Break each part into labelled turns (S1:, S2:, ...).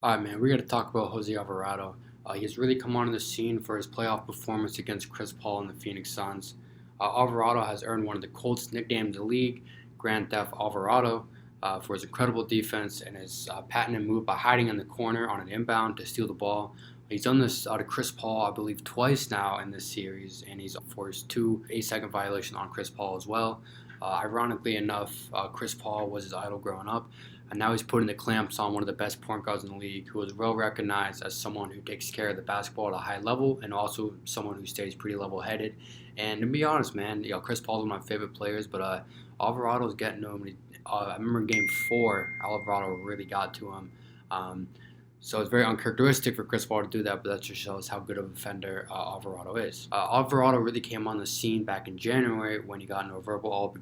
S1: All right, man, we got to talk about Jose Alvarado. He's really come onto the scene for his playoff performance against Chris Paul and the Phoenix Suns. Alvarado has earned one of the coldest nicknames in the league, Grand Theft Alvarado, for his incredible defense and his patented move by hiding in the corner on an inbound to steal the ball. He's done this to Chris Paul, I believe, twice now in this series, and he's forced two 8-second violations on Chris Paul as well. Ironically enough, Chris Paul was his idol growing up, and now he's putting the clamps on one of the best point guards in the league, who is well recognized as someone who takes care of the basketball at a high level and also someone who stays pretty level-headed. And to be honest, man, Chris Paul's one of my favorite players, but Alvarado's getting to him. I remember in Game 4, Alvarado really got to him. So it's very uncharacteristic for Chris Paul to do that, but that just shows how good of a defender Alvarado is. Alvarado really came on the scene back in January when he got into a verbal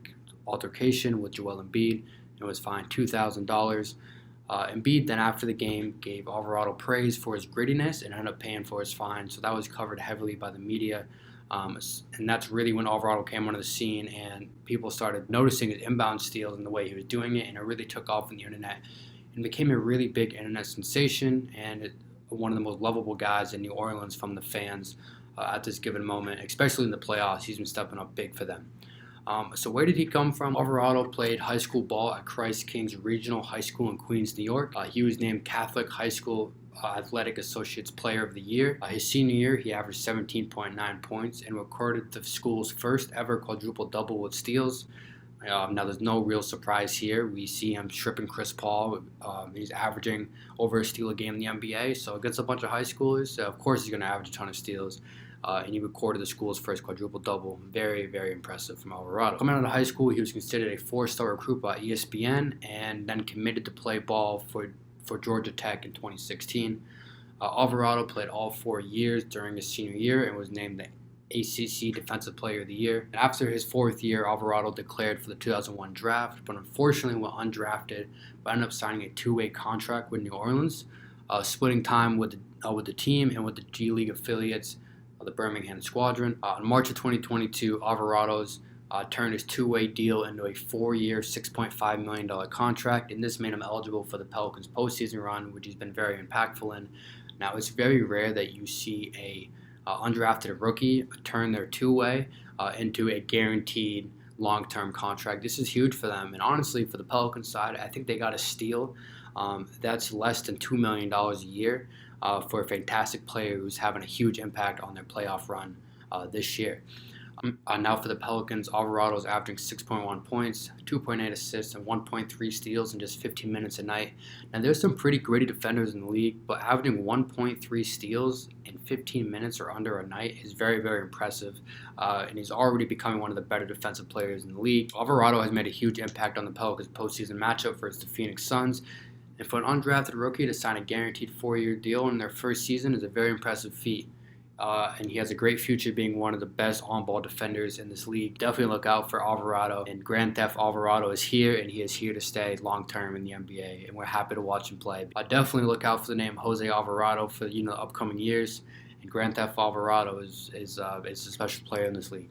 S1: altercation with Joel Embiid and was fined $2,000. Embiid then after the game gave Alvarado praise for his grittiness and ended up paying for his fine, so that was covered heavily by the media. And that's really when Alvarado came onto the scene and people started noticing his inbound steals and the way he was doing it, and it really took off on the internet and became a really big internet sensation and one of the most lovable guys in New Orleans from the fans at this given moment, especially in the playoffs. He's been stepping up big for them. So where did he come from? Alvarado played high school ball at Christ King's Regional High School in Queens, New York. He was named Catholic High School Athletic Associates Player of the Year. His senior year, he averaged 17.9 points and recorded the school's first ever quadruple double with steals. Now, there's no real surprise here. We see him stripping Chris Paul. He's averaging over a steal a game in the NBA. So against a bunch of high schoolers, of course he's going to average a ton of steals. And he recorded the school's first quadruple double. Very, very impressive from Alvarado. Coming out of high school, he was considered a four-star recruit by ESPN and then committed to play ball for Georgia Tech in 2016. Alvarado played all 4 years during his senior year and was named the ACC Defensive Player of the Year. After his fourth year, Alvarado declared for the 2001 draft, but unfortunately went undrafted, but ended up signing a two-way contract with New Orleans, splitting time with the team and with the G League affiliates of the Birmingham Squadron. In March of 2022, Alvarado's turned his two-way deal into a 4-year, $6.5 million contract, and this made him eligible for the Pelicans postseason run, which he's been very impactful in. Now, it's very rare that you see a undrafted rookie turn their two-way into a guaranteed long-term contract. This is huge for them, and honestly, for the Pelicans side, I think they got a steal. That's less than $2 million a year for a fantastic player who's having a huge impact on their playoff run this year. Now for the Pelicans, Alvarado's averaging 6.1 points, 2.8 assists, and 1.3 steals in just 15 minutes a night. Now there's some pretty gritty defenders in the league, but averaging 1.3 steals in 15 minutes or under a night is very, very impressive, and he's already becoming one of the better defensive players in the league. Alvarado has made a huge impact on the Pelicans postseason matchup versus the Phoenix Suns, and for an undrafted rookie to sign a guaranteed 4-year deal in their first season is a very impressive feat. And he has a great future being one of the best on-ball defenders in this league. Definitely look out for Alvarado. And Grand Theft Alvarado is here, and he is here to stay long-term in the NBA. And we're happy to watch him play. Definitely look out for the name Jose Alvarado for the upcoming years. And Grand Theft Alvarado is a special player in this league.